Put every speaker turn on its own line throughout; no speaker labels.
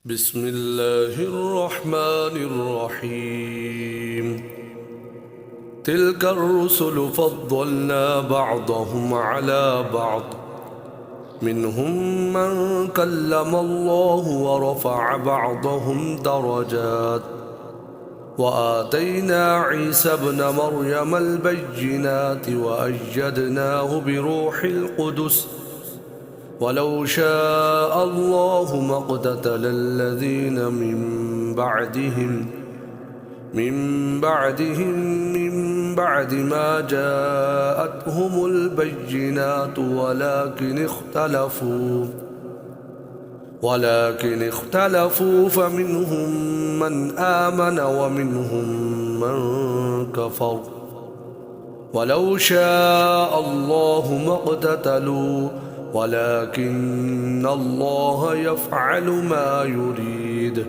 بسم الله الرحمن الرحيم. تلك الرسل فضلنا بعضهم على بعض، منهم من كلم الله ورفع بعضهم درجات، وآتينا عيسى ابن مريم البينات وأيدناه بروح القدس، ولو شاء الله ما اقتتل الذين من بعد ما جاءتهم البينات ولكن اختلفوا فمنهم من آمن ومنهم من كفر، ولو شاء الله ما اقتتلوا ولكن الله يفعل ما يريد.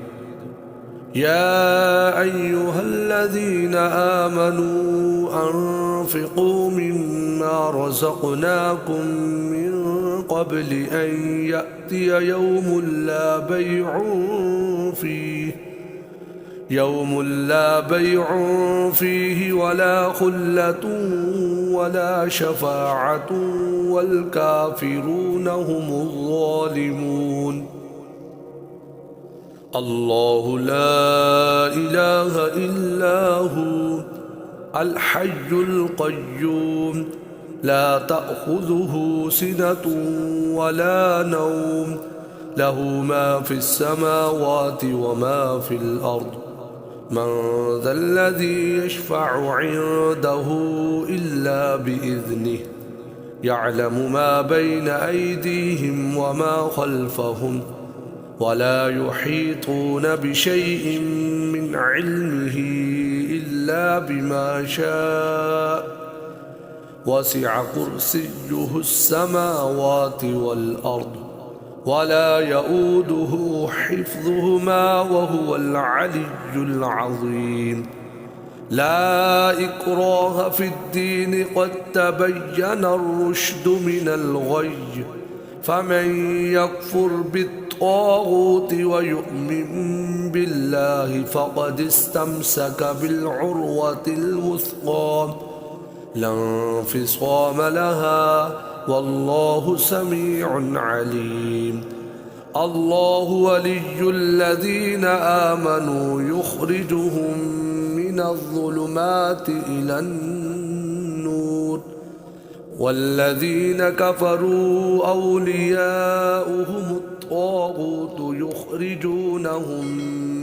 يا أيها الذين آمنوا أنفقوا مما رزقناكم من قبل أن يأتي يوم لا بيع فيه ولا خلة ولا شفاعة والكافرون هم الظالمون. الله لا إله إلا هو الحي القيوم، لا تأخذه سنة ولا نوم، له ما في السماوات وما في الأرض. من ذا الذي يشفع عنده إلا بإذنه، يعلم ما بين أيديهم وما خلفهم، ولا يحيطون بشيء من علمه إلا بما شاء، وسع كرسيه السماوات والأرض، ولا يؤوده حفظهما وهو العلي العظيم. لا إكراه في الدين، قد تبين الرشد من الغي، فمن يكفر بالطاغوت ويؤمن بالله فقد استمسك بالعروة الوثقى لا انفصام لها، والله سميع عليم. الله ولي الذين آمنوا يخرجهم من الظلمات إلى النور، والذين كفروا أولياؤهم الطاغوت يخرجونهم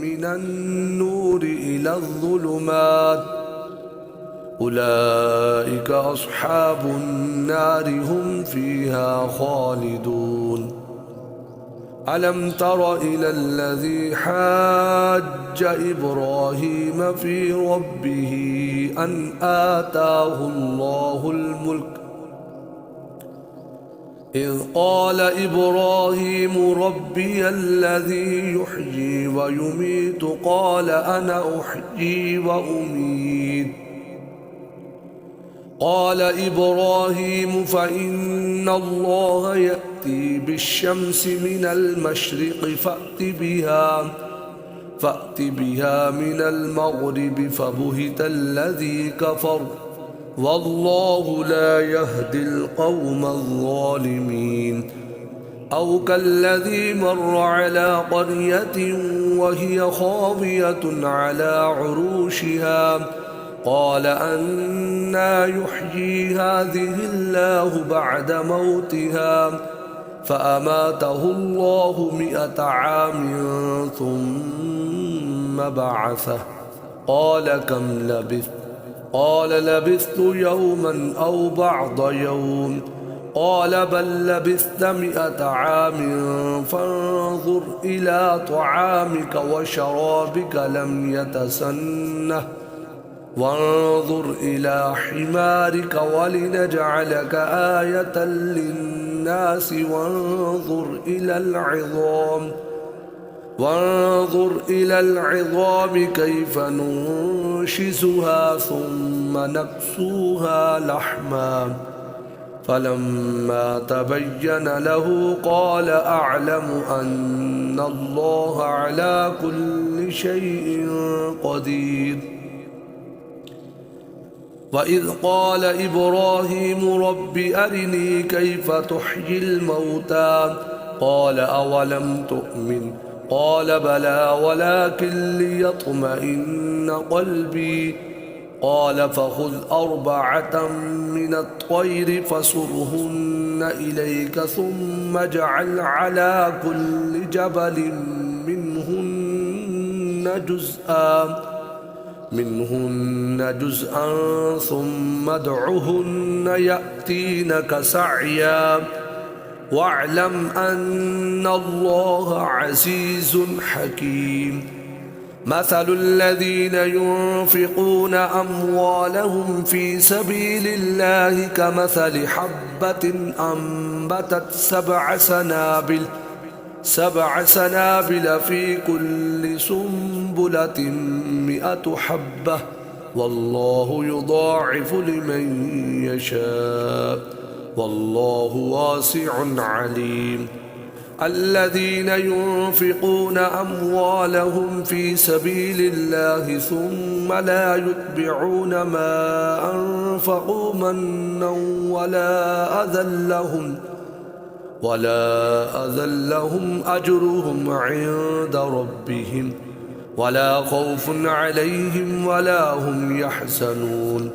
من النور إلى الظلمات، أولئك أصحاب النار هم فيها خالدون. ألم تر إلى الذي حاج إبراهيم في ربه أن آتاه الله الملك، إذ قال إبراهيم ربي الذي يحيي ويميت، قال أنا أحيي وأميت. قال إبراهيم فإن الله يأتي بالشمس من المشرق فأت بها من المغرب، فبهت الذي كفر، والله لا يهدي القوم الظالمين. أو كالذي مر على قرية وهي خاوية على عروشها، قال أنى يحيي هذه الله بعد موتها، فأماته الله 100 عام ثم بعثه، قال كم لبثت؟ قال لبثت يوما أو بعض يوم، قال بل لبثت 100 عام، فانظر إلى طعامك وشرابك لم يتسنه، وانظر إلى حمارك ولنجعلك آية للناس، وانظر إلى العظام كيف ننشزها ثم نكسوها لحما، فلما تبين له قال أعلم أن الله على كل شيء قدير. وإذ قال إبراهيم رب أرني كيف تحيي الموتى قال أولم تؤمن قال بلى ولكن ليطمئن قلبي قال فخذ أربعة من الطير فصرهن إليك ثم اجعل على كل جبل منهن جزءا ثم ادعهن يأتينك سعيا واعلم أن الله عزيز حكيم. مثل الذين ينفقون أموالهم في سبيل الله كمثل حبة أنبتت سبع سنابل في كل سنبلة 100 حبة والله يضاعف لمن يشاء والله واسع عليم. الذين ينفقون أموالهم في سبيل الله ثم لا يتبعون ما أنفقوا منا ولا أذى لهم أجرهم عند ربهم ولا خوف عليهم ولا هم يحزنون.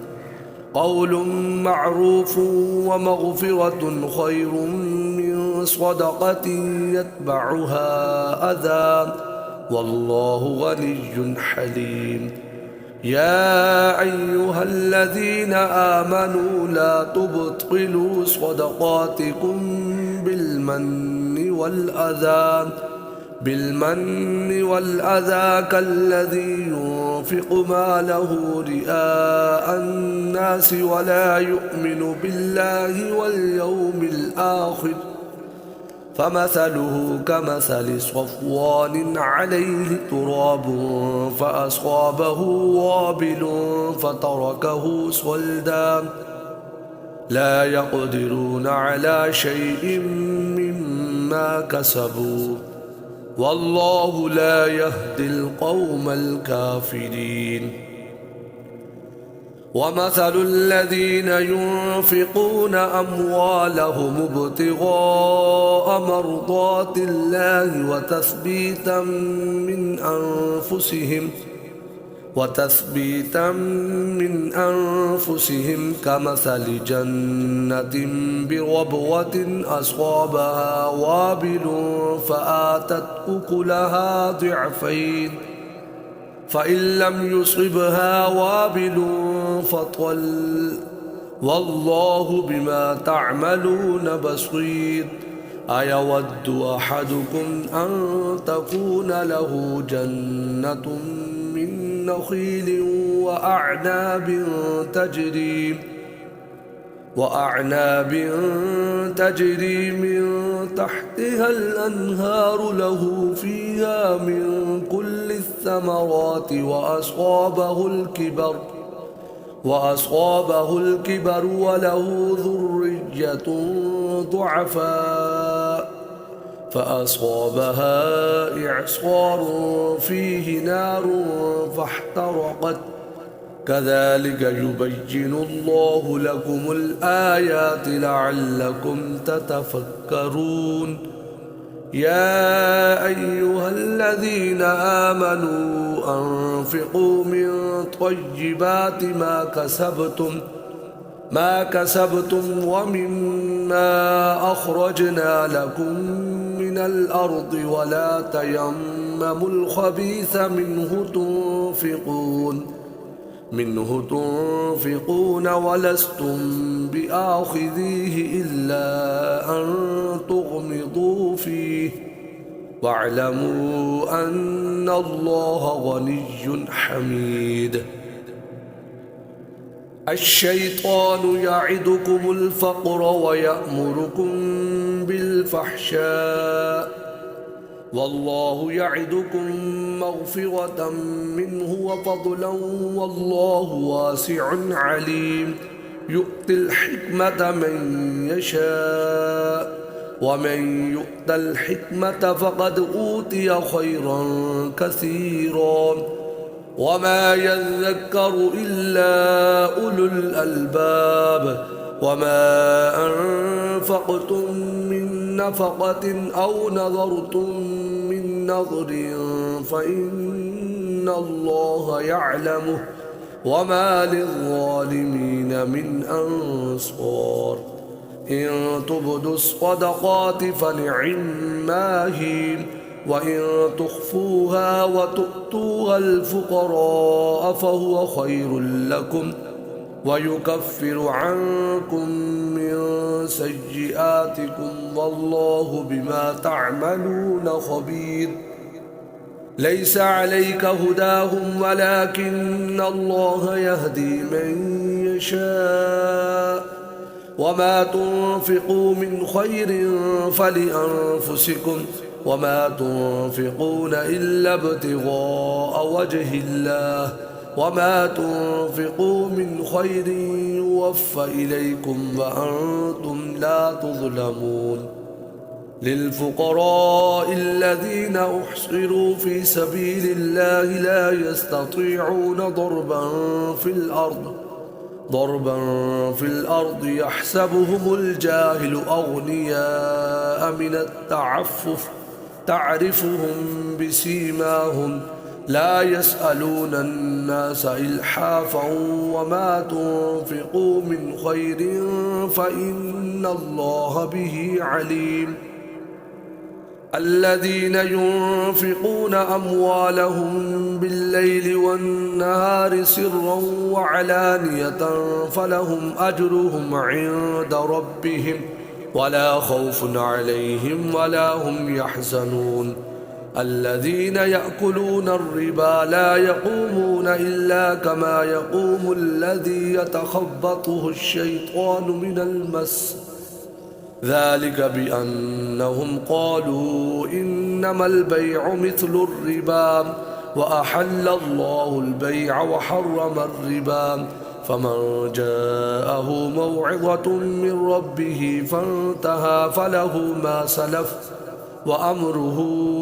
قول معروف ومغفرة خير من صدقة يتبعها أذى والله غني حليم. يا أيها الذين آمنوا لا تبطلوا صدقاتكم بالمن والأذى كالذي ينفق ماله رئاء الناس ولا يؤمن بالله واليوم الآخر فمثله كمثل صفوان عليه تراب فأصابه وابل فتركه صلدا لا يقدرون على شيء مما كسبوا والله لا يهدي القوم الكافرين. ومثل الذين ينفقون أموالهم ابتغاء مرضات الله وتثبيتا من أنفسهم كمثل جنة بربوة أصابها وابل فآتت أكلها ضعفين فإن لم يصبها وابل فطل والله بما تعملون بصير. أيود أحدكم أن تكون له جنة من نخيل وأعناب تجري من تحتها الأنهار له فيها من كل الثمرات وأصابه الكبر وله ذرية ضعفاء فأصابها إعصار فيه نار فاحترقت كذلك يبين الله لكم الآيات لعلكم تتفكرون. يا أيها الذين آمنوا أنفقوا من طيبات ما كسبتم ومما أخرجنا لكم من الأرض ولا تيمموا الخبيث منه تنفقون ولستم بآخذيه إلا أن تغمضوا فيه واعلموا أن الله غني حميد. الشيطان يعدكم الفقر ويأمركم بالفحشاء والله يعدكم مغفرة منه وفضلا والله واسع عليم. يؤت الحكمة من يشاء ومن يؤت الحكمة فقد أوتي خيرا كثيرا وما يذكر إلا أولو الألباب وما أنفقتم من نفقة أو نذرتم من نذر فإن الله يعلمه وما للظالمين من أنصار إن تبدوا الصدقات فنعما هي وإن تخفوها وتؤتوها الفقراء فهو خير لكم ويكفر عنكم من سيئاتكم والله بما تعملون خبير ليس عليك هداهم ولكن الله يهدي من يشاء وما تنفقوا من خير فلأنفسكم وما تنفقون إلا ابتغاء وجه الله وما تنفقوا من خير يوفى إليكم وأنتم لا تظلمون للفقراء الذين أحصروا في سبيل الله لا يستطيعون ضربا في الأرض يحسبهم الجاهل أغنياء من التعفف تعرفهم بسيماهم لا يسألون الناس إلحافا وما تنفقوا من خير فإن الله به عليم الذين ينفقون أموالهم بالليل والنهار سرا وعلانية فلهم أجرهم عند ربهم ولا خوف عليهم ولا هم يحزنون الذين يأكلون الربا لا يقومون إلا كما يقوم الذي يتخبطه الشيطان من المس ذلك بأنهم قالوا إنما البيع مثل الربا وأحل الله البيع وحرم الربا فمن جاءه موعظة من ربه فانتهى فله ما سلف وأمره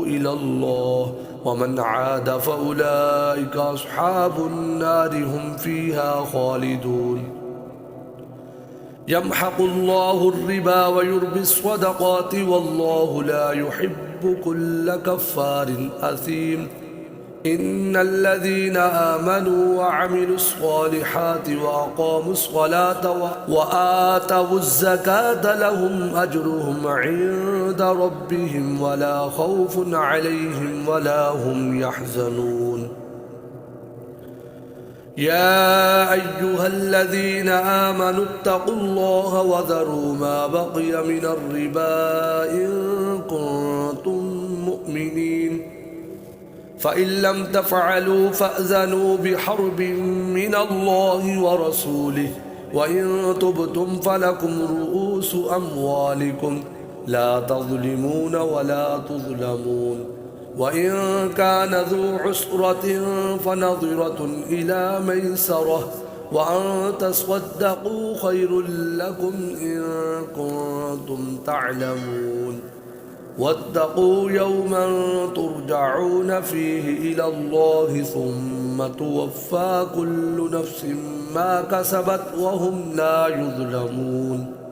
إلى الله ومن عاد فأولئك أصحاب النار هم فيها خالدون يمحق الله الربا ويربي الصدقات والله لا يحب كل كفار أثيم إن الذين آمنوا وعملوا الصالحات وأقاموا الصلاة وآتوا الزكاة لهم أجرهم عند ربهم ولا خوف عليهم ولا هم يحزنون يا أيها الذين آمنوا اتقوا الله وذروا ما بقي من الربا إن كنتم مؤمنين فإن لم تفعلوا فأذنوا بحرب من الله ورسوله وإن تبتم فلكم رؤوس أموالكم لا تظلمون ولا تظلمون وإن كان ذو عسرة فنظرة إلى ميسرة وأن تصدقوا خير لكم إن كنتم تعلمون واتقوا يوما ترجعون فيه إلى الله ثم توفى كل نفس ما كسبت وهم لا يظلمون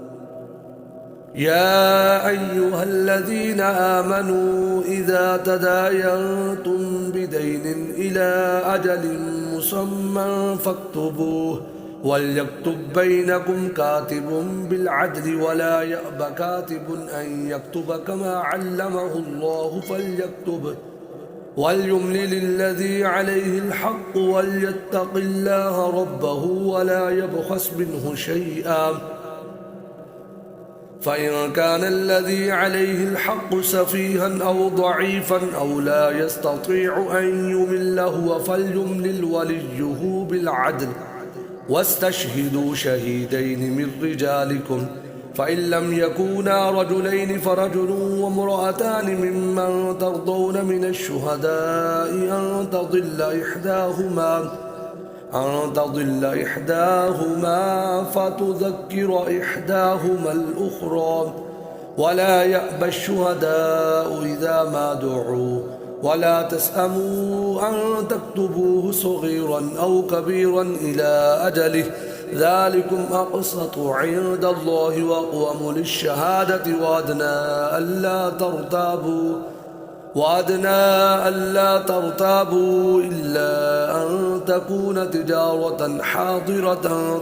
يا أيها الذين آمنوا إذا تداينتم بدين إلى أجل مسمى فاكتبوه وليكتب بينكم كاتب بالعدل ولا يأب كاتب أن يكتب كما علمه الله فليكتب وليملل الذي عليه الحق وليتق الله ربه ولا يبخس منه شيئا فإن كان الذي عليه الحق سفيها أو ضعيفا أو لا يستطيع أن يمل هو فليملل وليه بالعدل واستشهدوا شهيدين من رجالكم فإن لم يكونا رجلين فرجل وامرأتان ممن ترضون من الشهداء أن تضل إحداهما أن تضل إحداهما فتذكر إحداهما الأخرى ولا يأبى الشهداء إذا ما دعوا ولا تسأموا أن تكتبوه صغيرا أو كبيرا إلى أجله ذلكم أقسط عند الله وأقوم للشهادة وأدنى ألا ترتابوا إلا أن تكون تجارة حاضرة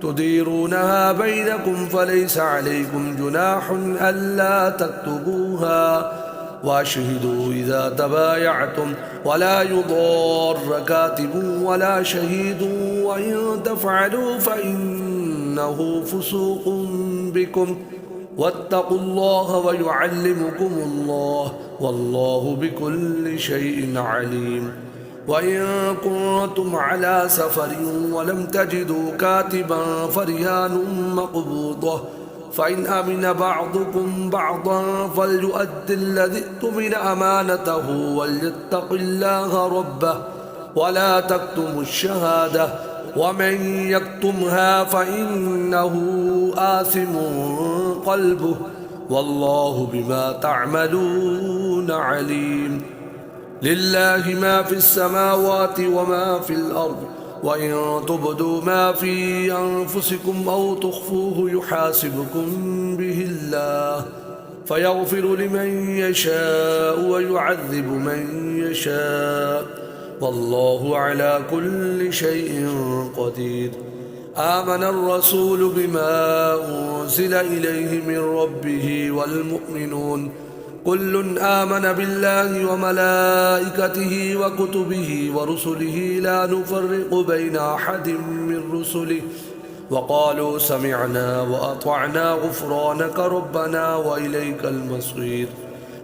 تديرونها بينكم فليس عليكم جناح ألا تكتبوها واشهدوا إذا تبايعتم ولا يضار كاتب ولا شهيد وإن تفعلوا فإنه فسوق بكم واتقوا الله ويعلمكم الله والله بكل شيء عليم وإن كنتم على سفر ولم تجدوا كاتبا فرهان مقبوضة فإن أمن بعضكم بعضا فليؤد الذي اؤتمن أمانته وليتق الله ربه ولا تكتموا الشهادة ومن يكتمها فإنه آثم قلبه والله بما تعملون عليم لله ما في السماوات وما في الأرض وإن تبدوا ما في أنفسكم أو تخفوه يحاسبكم به الله فيغفر لمن يشاء ويعذب من يشاء والله على كل شيء قدير آمن الرسول بما أنزل إليه من ربه والمؤمنون كل آمن بالله وملائكته وكتبه ورسله لا نفرق بين أحد من رسله وقالوا سمعنا وأطعنا غفرانك ربنا وإليك المصير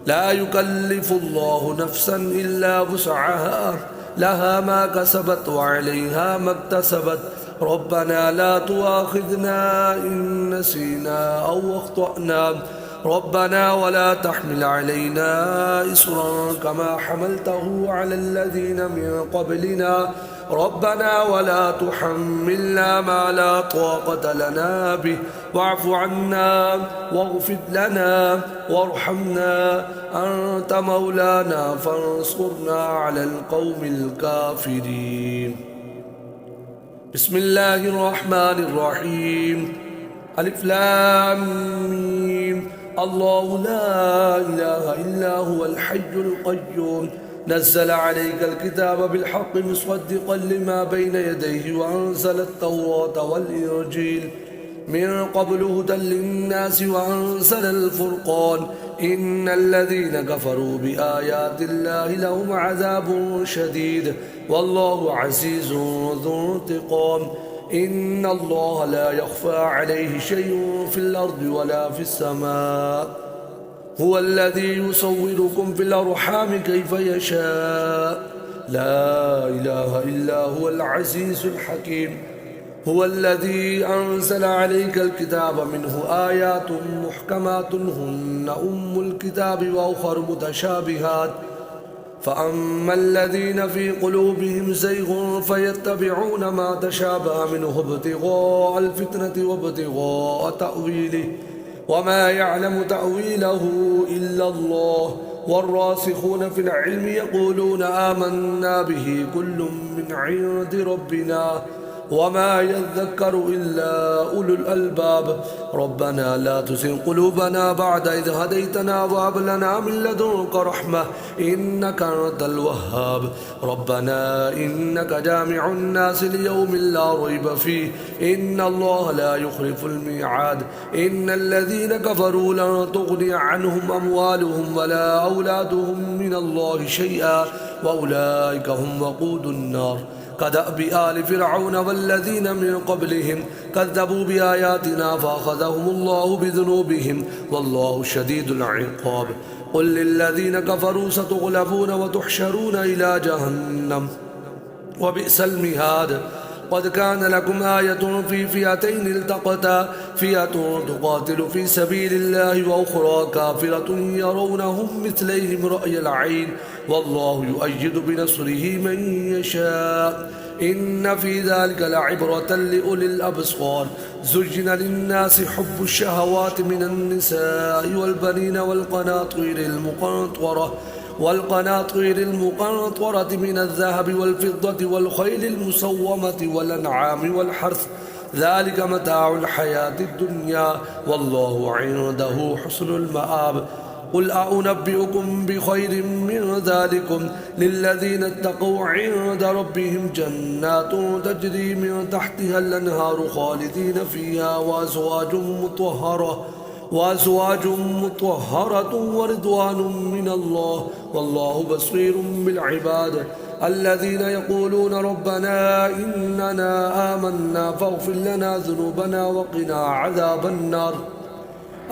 لا يكلف الله نفسا إلا وسعها لها ما كسبت وعليها ما اكتسبت ربنا لا تؤاخذنا إن نسينا أو أخطأنا ربنا ولا تحمل علينا إصرا كما حملته على الذين من قبلنا ربنا ولا تحملنا ما لا طاقة لنا به واعف عنا واغفر لنا وارحمنا أنت مولانا فانصرنا على القوم الكافرين بسم الله الرحمن الرحيم ألف لام ميم الله لا إله إلا هو الحي القيوم نزل عليك الكتاب بالحق مصدقا لما بين يديه وأنزل التوراة والإنجيل من قبل هدى للناس وأنزل الفرقان إن الذين كفروا بآيات الله لهم عذاب شديد والله عزيز ذو انتقام إن الله لا يخفى عليه شيء في الأرض ولا في السماء هو الذي يصوركم في الأرحام كيف يشاء لا إله إلا هو العزيز الحكيم هو الذي أنزل عليك الكتاب منه آيات محكمات هن أم الكتاب وأخر متشابهات فأما الذين في قلوبهم زيغ فيتبعون ما تشابه منه ابتغاء الفتنة وابتغاء تأويله وما يعلم تأويله إلا الله والراسخون في العلم يقولون آمنا به كل من عند ربنا وما يذكر إلا أولو الألباب ربنا لا تزغ قلوبنا بعد إذ هديتنا وهب لنا من لدنك رحمة إنك أنت الوهاب ربنا إنك جامع الناس ليوم لا ريب فيه إن الله لا يخلف الميعاد إن الذين كفروا لن تغني عنهم أموالهم ولا أولادهم من الله شيئا وأولئك هم وقود النار كدأب آل فرعون والذين من قبلهم كذبوا بآياتنا فأخذهم الله بذنوبهم والله شديد العقاب قل للذين كفروا ستغلبون وتحشرون إلى جهنم وبئس المهاد قد كان لكم آية في فئتين التقتا فئة تقاتل في سبيل الله وأخرى كافرة يرونهم مثليهم رأي العين والله يؤيد بنصره من يشاء إن في ذلك لعبرة لأولي الأبصار زجن للناس حب الشهوات من النساء والبنين والقناطير المقنطرة من الذهب والفضة والخيل المسومة والأنعام والحرث ذلك متاع الحياة الدنيا والله عنده حسن المآب قل أنبئكم بخير من ذلكم للذين اتقوا عند ربهم جنات تجري من تحتها الأنهار خالدين فيها وأزواج مطهرة ورضوان من الله والله بصير بالعباد الذين يقولون ربنا إننا آمنا فاغفر لنا ذنوبنا وقنا عذاب النار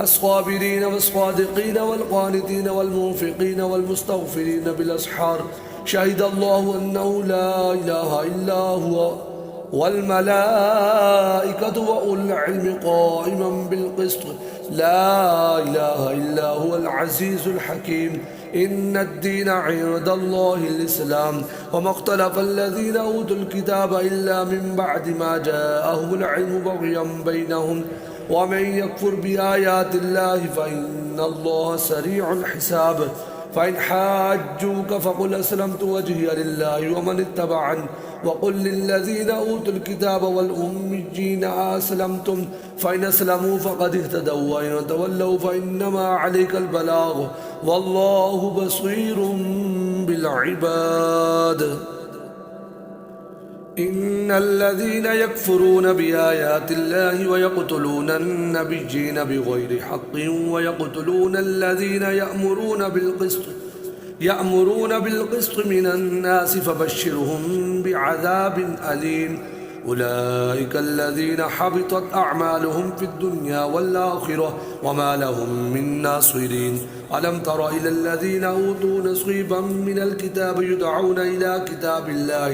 الصابرين والصادقين والقانتين والمنفقين والمستغفرين بالأسحار شهد الله أنه لا إله إلا هو والملائكة وأولو العلم قائما بالقسط لا إله إلا هو العزيز الحكيم إن الدين عند الله الإسلام وما اختلف الذين أوتوا الكتاب إلا من بعد ما جاءهم العلم بغيا بينهم ومن يكفر بآيات الله فإن الله سريع الحساب فإن حاجوك فقل أسلمت وجهي لله ومن اتبعني وقل للذين أوتوا الكتاب والأميين أسلمتم فإن أسلموا فقد اهتدوا وإن تولوا فإنما عليك البلاغ والله بصير بالعباد إن الذين يكفرون بآيات الله ويقتلون النبيين بغير حق ويقتلون الذين يأمرون بالقسط من الناس فبشرهم بعذاب أليم أولئك الذين حبطت أعمالهم في الدنيا والآخرة وما لهم من ناصرين ألم تر إلى الذين أوتوا نصيبا من الكتاب يدعون إلى كتاب الله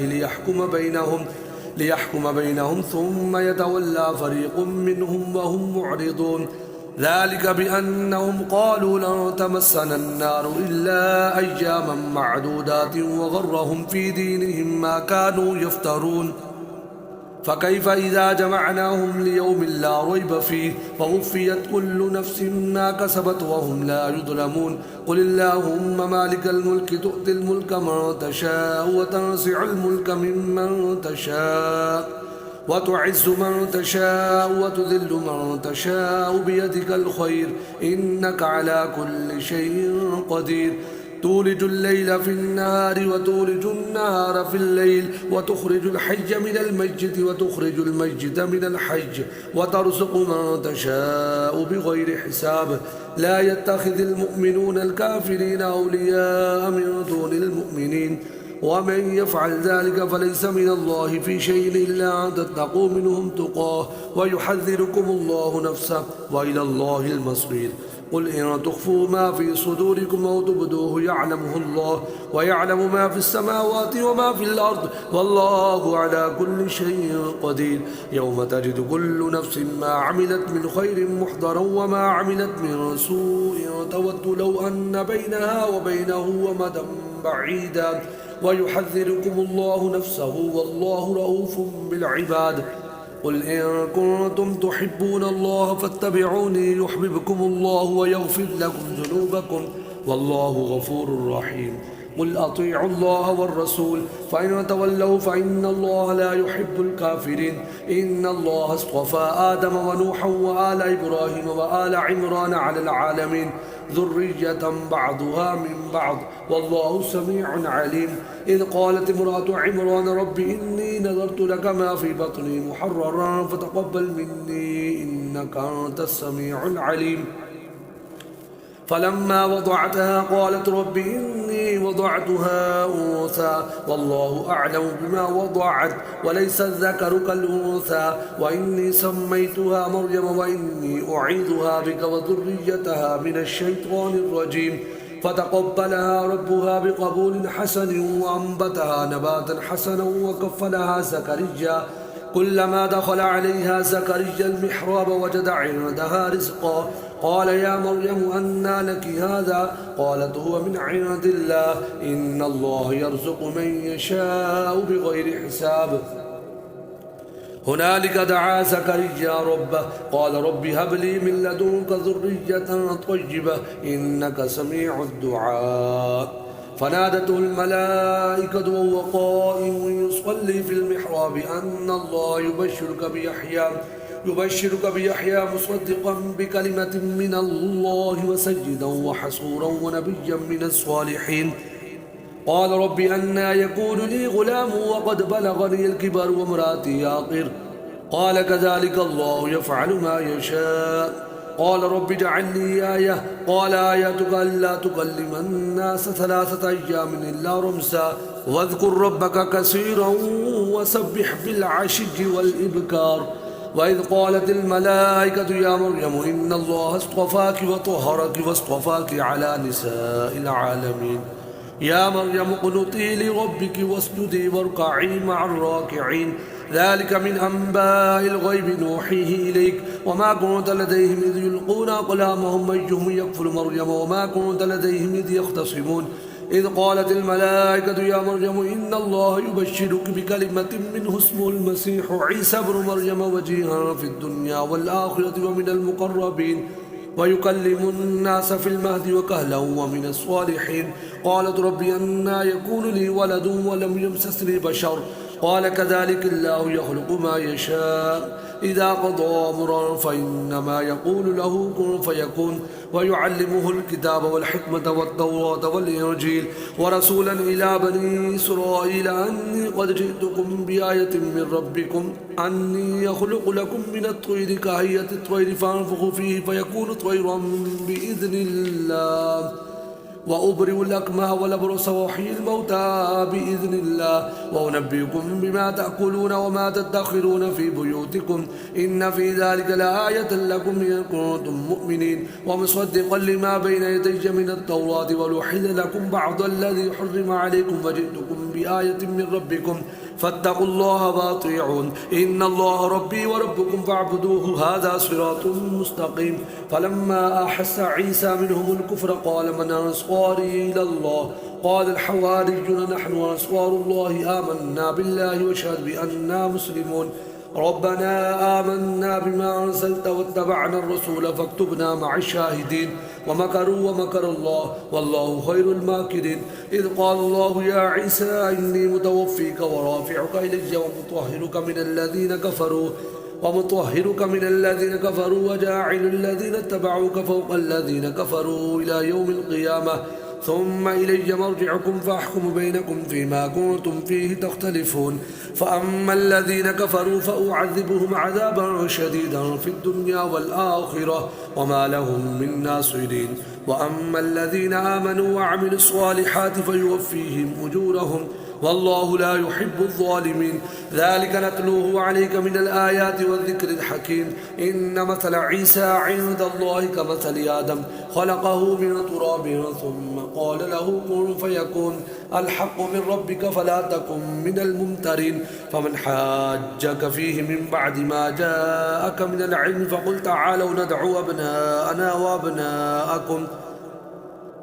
ليحكم بينهم ثم يتولى فريق منهم وهم معرضون ذلك بأنهم قالوا لن تمسنا النار إلا أياما معدودات وغرهم في دينهم ما كانوا يفترون فكيف إذا جمعناهم ليوم لا ريب فيه فوفيت كل نفس ما كسبت وهم لا يظلمون قل اللهم مالك الملك تؤتي الملك من تشاء وتنزع الملك ممن تشاء وتعز من تشاء وتذل من تشاء بيدك الخير إنك على كل شيء قدير تولج الليل في النهار وتولج النهار في الليل وتخرج الحي من الميت وتخرج الميت من الحي وترزق من تشاء بغير حساب لا يتخذ المؤمنون الكافرين أولياء من دون المؤمنين ومن يفعل ذلك فليس من الله في شيء إلا أن تتقوا منهم تقاه ويحذركم الله نفسه وإلى الله المصير قل إن تخفوا ما في صدوركم أو تبدوه يعلمه الله ويعلم ما في السماوات وما في الأرض والله على كل شيء قدير يوم تجد كل نفس ما عملت من خير محضرا وما عملت من سوء تود لو أن بينها وبينه أمدا بعيدا ويحذركم الله نفسه والله رؤوف بالعباد قل إن كنتم تحبون الله فاتبعوني يحببكم الله ويغفر لكم ذنوبكم والله غفور رحيم قل أطيعوا الله والرسول فإن تولوا فإن الله لا يحب الكافرين إن الله اصطفى آدم ونوحا وآل إبراهيم وآل عمران على العالمين ذرية بعضها من بعض والله سميع عليم إذ قالت امرأة عمران رب إني نذرت لك ما في بطني محررا فتقبل مني إنك أنت السميع العليم فلما وضعتها قالت رب إني وضعتها أنثى والله أعلم بما وضعت وليس الذكر كالأنثى وإني سميتها مريم وإني أعيذها بك وذريتها من الشيطان الرجيم فتقبلها ربها بقبول حسن وأنبتها نباتا حسنا وكفلها زكريا كلما دخل عليها زكريا المحراب وجد عندها رزقا قال يا مريم أنى لك هذا قالت هو من عند الله إن الله يرزق من يشاء بغير حساب هنالك دعا زكريا ربه قال رب هب لي من لدنك ذرية طيبة إنك سميع الدعاء فنادته الملائكة وهو قائم يصلي في المحراب أن الله يبشرك بيحيى مصدقا بكلمة من الله وسيدا وحصورا ونبيا من الصالحين قال رب أنى يكون لي غلام وقد بلغني الكبر وامرأتي عاقر قال كذلك الله يفعل ما يشاء قال رب اجعل لي آية قال آياتك ألا تكلم الناس 3 أيام إلا رمسا واذكر ربك كثيرا وسبح بالعشي والإبكار وإذ قالت الملائكة يا مريم إن الله اصطفاك وطهرك واصطفاك على نساء العالمين يا مريم اقنطي لربك واسجدي واركعي مع الراكعين ذلك من أنباء الغيب نوحيه إليك وما كنت لديهم إذ يلقون أقلامهم أيهم يكفل مريم وما كنت لديهم إذ يختصمون إذ قالت الملائكة يا مريم إن الله يبشرك بكلمة منه اسمه المسيح عيسى ابن مريم وجيها في الدنيا والآخرة ومن المقربين ويكلم الناس في المهد وكهلا ومن الصالحين قالت رب أنى يكون لي ولد ولم يمسسني بشر قال كذلك الله يخلق ما يشاء إذا قضى أمرا فإنما يقول له كن فيكون ويعلمه الكتاب والحكمة والتوراة والإنجيل ورسولا إلى بني إسرائيل أني قد جئتكم بآية من ربكم أني يخلق لكم من الطير كهيئة الطير فأنفخ فيه فيكون طيرا بإذن الله وأبرئ الأكمه والأبرص وأحيي الموتى بإذن الله وأنبئكم بما تأكلون وما تدخرون في بيوتكم إن في ذلك لآية لكم إن كنتم مؤمنين ومصدقا لما بين يدي من التوراة ولأحل لكم بعض الذي حرم عليكم وجئتكم بآية من ربكم فاتقوا الله واطيعون إن الله ربي وربكم فاعبدوه هذا صراط مستقيم فلما أحس عيسى منهم الكفر قال من أنصاري إلى الله قال الحواريون نحن أنصار الله آمنا بالله واشهد بأننا مسلمون ربنا آمنا بما أنزلت واتبعنا الرسول فاكتبنا مع الشاهدين ومكروا ومكر الله والله خير الماكرين إذ قال الله يا عيسى إني متوفيك ورافعك إلي ومطهرك من الذين كفروا وجاعل الذين اتبعوك فوق الذين كفروا إلى يوم القيامة ثم إلي مرجعكم فأحكم بينكم فيما كنتم فيه تختلفون فأما الذين كفروا فأعذبهم عذابا شديدا في الدنيا والآخرة وما لهم من ناصرين وأما الذين آمنوا وعملوا الصالحات فيوفيهم أجورهم والله لا يحب الظالمين ذلك نتلوه عليك من الآيات والذكر الحكيم إن مثل عيسى عند الله كمثل آدم خلقه من تراب ثم قال له كن فيكون الحق من ربك فلا تكن من الممترين فمن حاجك فيه من بعد ما جاءك من العلم فقل تعالوا ندعو أبناءنا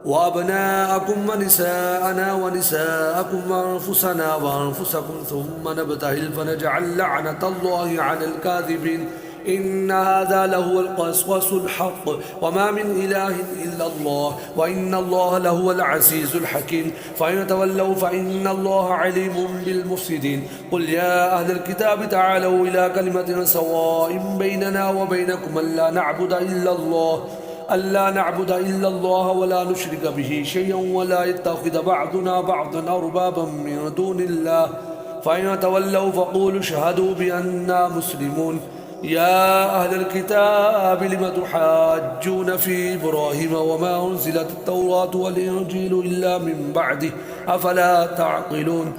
وأبناءكم ونساءنا ونساءكم وأنفسنا وأنفسكم ثم نبتهل فنجعل لعنة الله على الكاذبين إن هذا لهو القصص الحق وما من إله إلا الله وإن الله لهو العزيز الحكيم فإن تولوا فإن الله عليم بالمفسدين قل يا أهل الكتاب تعالوا إلى كلمة سواء بيننا وبينكم ألا نعبد إلا الله ولا نشرك به شيئا ولا يتخذ بعضنا بعضا أربابا من دون الله فإن تولوا فقولوا اشهدوا بأننا مسلمون يا أهل الكتاب لم تحاجون في إبراهيم وما أنزلت التوراة والإنجيل إلا من بعده أفلا تعقلون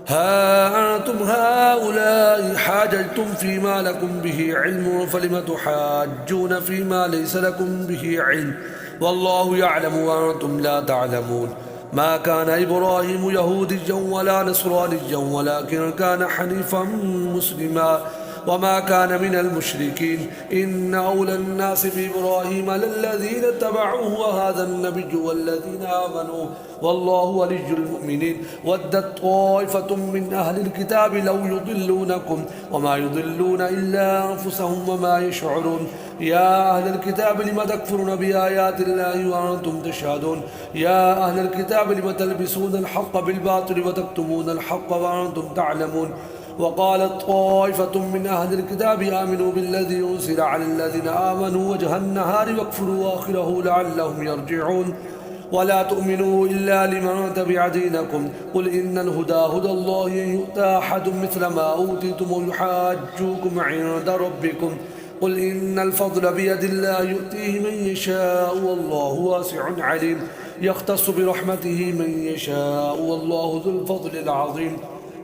ها أنتم هؤلاء حاججتم فيما لكم به علم فلم تحاجون فيما ليس لكم به علم والله يعلم وأنتم لا تعلمون ما كان إبراهيم يهوديا ولا نصرانيا ولكن كان حنيفا مسلما وما كان من المشركين إن أولى الناس بإبراهيم للذين اتبعوه وهذا النبي والذين آمنوا والله ولي المؤمنين ودت طائفة من أهل الكتاب لو يضلونكم وما يضلون إلا أنفسهم وما يشعرون يا أهل الكتاب لم تكفرون بآيات الله وأنتم تشهدون يا أهل الكتاب لم تلبسون الحق بالباطل وتكتمون الحق وأنتم تعلمون وقالت طائفة من أهل الكتاب آمنوا بالذي أنزل على الذين آمنوا وجه النهار واكفروا آخره لعلهم يرجعون ولا تؤمنوا إلا لمن تبع دينكم قل إن الهدى هدى الله أن يؤتى أحد مثل ما أوتيتم ويحاجوكم عند ربكم قل إن الفضل بيد الله يؤتيه من يشاء والله واسع عليم يختص برحمته من يشاء والله ذو الفضل العظيم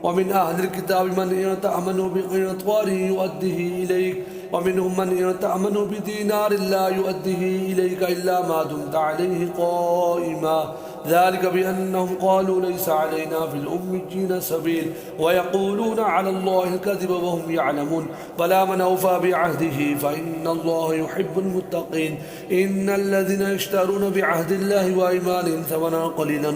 ومن أهل الكتاب من إن تأمنوا بقنطار يؤديه إليك ومنهم من إن تأمنوا بدينار لا يؤديه إليك إلا ما دمت عليه قائما ذلك بأنهم قالوا ليس علينا في الأميين سبيل ويقولون على الله الكذب وهم يعلمون فلا من أوفى بعهده فإن الله يحب المتقين إن الذين يشترون بعهد الله وأيمانهم ثمنا قليلا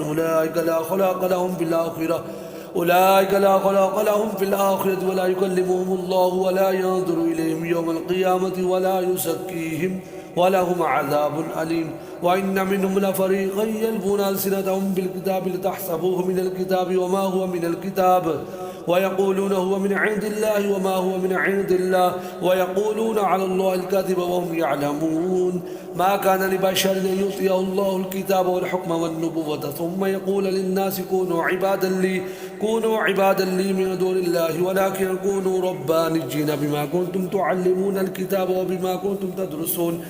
أولئك لا خلاق لهم في الآخرة ولا يكلمهم الله ولا ينظر إليهم يوم القيامة ولا يزكيهم ولهم عذاب أليم وإن منهم لفريقا يلبون ألسنتهم بالكتاب لتحسبوه من الكتاب وما هو من الكتاب ويقولون هو من عند الله وما هو من عند الله ويقولون على الله الكذب وهم يعلمون ما كان لبشر أن يؤتيه الله الكتاب والحكم والنبوة ثم يقول للناس كونوا عبادا لي من دون الله ولكن كونوا ربانيين بما كنتم تعلمون الكتاب وبما كنتم تدرسون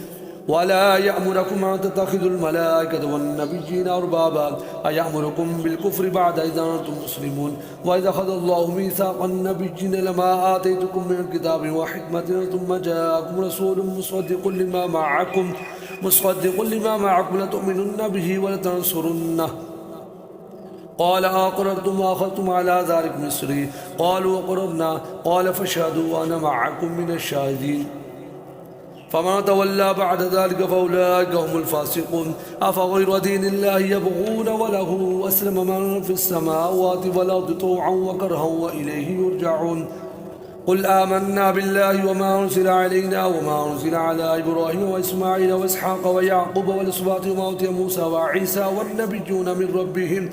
ولا يأمركم أن تتخذوا الملائكة والنبيين أربابا أيأمركم بالكفر بعد إذا أنتم مسلمون وإذا أخذ الله ميثاق النبيين لما آتيتكم من كتاب وحكمة ثم جاءكم رسول مصدق لما معكم لتؤمنن به ولتنصرنه قال أقررتم وأخذتم على ذلك مصري قالوا أقررنا قال فاشهدوا وأنا معكم من الشاهدين فمن تولى بعد ذلك فأولئك هم الفاسقون أفغير دين الله يبغون وله أسلم من في السماوات والأرض طوعا وكرها وإليه يرجعون قل آمنا بالله وما أنزل علينا وما أنزل على إبراهيم وإسماعيل وإسحاق ويعقوب والأسباط وما أوتي موسى وعيسى والنبيون من ربهم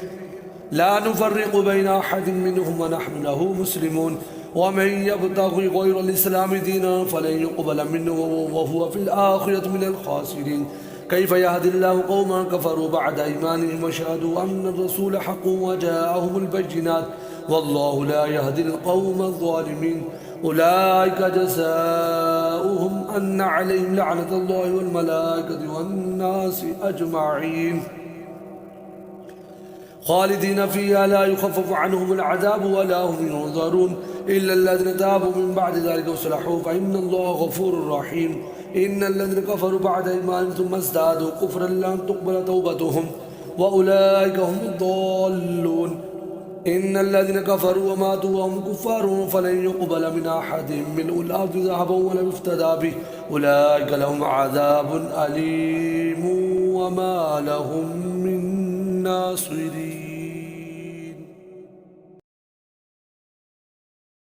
لا نفرق بين أحد منهم ونحن له مسلمون ومن يبتغي غير الإسلام دينا فلن يقبل منه وهو في الآخرة من الخاسرين كيف يهدي الله قوما كفروا بعد إيمانهم وشهدوا أن الرسول حق وجاءهم البينات والله لا يهدي القوم الظالمين أولئك جزاؤهم أن عليهم لعنة الله والملائكة والناس أجمعين خالدين فيها لا يخفف عنهم العذاب ولا هم ينظرون إلا الذين تابوا من بعد ذلك وصلحوا فإن الله غفور رحيم إن الذين كفروا بعد إيمانهم ثم ازدادوا كفرا لن تقبل توبتهم وأولئك هم الضالون إن الذين كفروا وماتوا وهم كفار فلن يقبل من أحد من الأرض ذهبا ولم يفتدى به أولئك لهم عذاب أليم وما لهم من ناصرين